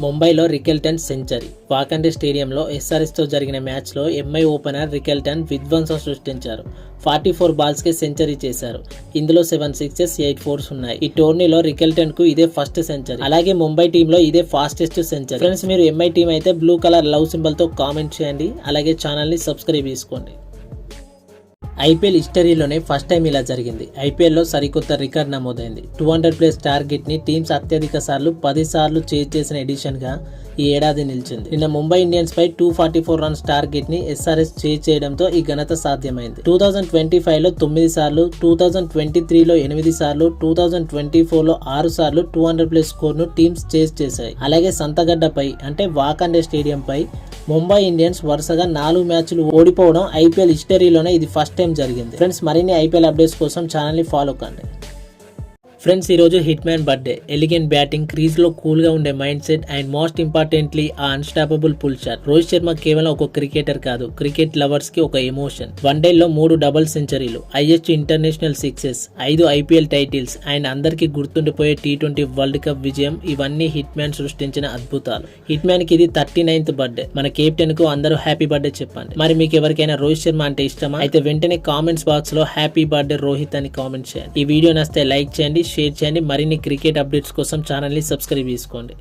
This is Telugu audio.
ముంబైలో రికెల్టన్ సెంచరీ. వాకండే స్టేడియంలో ఎస్ఆర్ఎస్తో జరిగిన మ్యాచ్లో ఎంఐ ఓపెనర్ రికెల్టన్ విధ్వంసం సృష్టించారు. 44 బాల్స్కే సెంచరీ చేశారు. ఇందులో 7 సిక్సెస్ 8 ఫోర్స్ ఉన్నాయి. ఈ టోర్నీలో రికెల్టన్ కు ఇదే ఫస్ట్ సెంచరీ. అలాగే ముంబై టీంలో ఇదే ఫాస్టెస్ట్ సెంచరీ. ఫ్రెండ్స్, మీరు ఎంఐ టీం అయితే బ్లూ కలర్ లవ్ సింబల్ తో కామెంట్ చేయండి. అలాగే ఛానల్ ని సబ్స్క్రైబ్ చేసుకోండి. ఐపీఎల్ హిస్టరీలోనే ఫస్ట్ టైం ఇలా జరిగింది. ఐపీఎల్లో సరికొత్త రికార్డ్ నమోదైంది. 200+ టార్గెట్ ని టీమ్స్ అత్యధిక సార్లు 10 సార్లు చేజ్ చేసిన ఎడిషన్ గా ఈ ఏడాది నిలిచింది. నిన్న ముంబై ఇండియన్స్ పై 244 రన్స్ టార్గెట్ ని ఎస్ఆర్ఎస్ చేజ్ చేయడంతో ఈ ఘనత సాధ్యమైంది. 2025లో 9 సార్లు, 2023లో 8 సార్లు, 2024లో 6 సార్లు 200+ స్కోర్ ను టీమ్స్ చేజ్ చేశాయి. అలాగే సంతగడ్డపై అంటే వాకండే స్టేడియం పై ముంబై ఇండియన్స్ వరుసగా 4 మ్యాచ్లు ఓడిపోవడం ఐపీఎల్ హిస్టరీలోనే ఇది ఫస్ట్ టైం జరిగింది. ఫ్రెండ్స్, మరిన్ని ఐపీఎల్ అప్డేట్స్ కోసం ఛానల్ ని ఫాలో కండి. ఫ్రెండ్స్, ఈ రోజు hitman birthday. Elegant batting, crease లో కూల్ గా ఉండే mindset and most importantly ఆ unstoppable pull shot. Rohit Sharma కేవలం ఒక క్రికెటర్ కాదు, క్రికెట్ లవర్స్ కి ఒక ఎమోషన్. వన్డేల్లో 3 డబుల్ సెంచరీలు, highest international sixes, 5 IPL titles and అందరికీ గుర్తుండిపోయే T20 వరల్డ్ కప్ విజయం, ఇవన్నీ హిట్ మ్యాన్ సృష్టించిన అద్భుతాలు. హిట్ మ్యాన్ కి ఇది 39th బర్త్డే. మన కెప్టెన్ కు అందరూ హ్యాపీ బర్త్డే చెప్పండి. మరి మీకు ఎవరికైనా రోహిత్ శర్మ అంటే ఇష్టమా? అయితే వెంటనే కామెంట్స్ బాక్స్ లో హ్యాపీ బర్త్డే రోహిత్ అని కామెంట్ చేయండి. ఈ వీడియో నచ్చితే లైక్ చేయండి, షేర్ చేయండి. మరిన్ని క్రికెట్ అప్డేట్స్ కోసం ఛానల్ ని సబ్స్క్రైబ్ చేసుకోండి.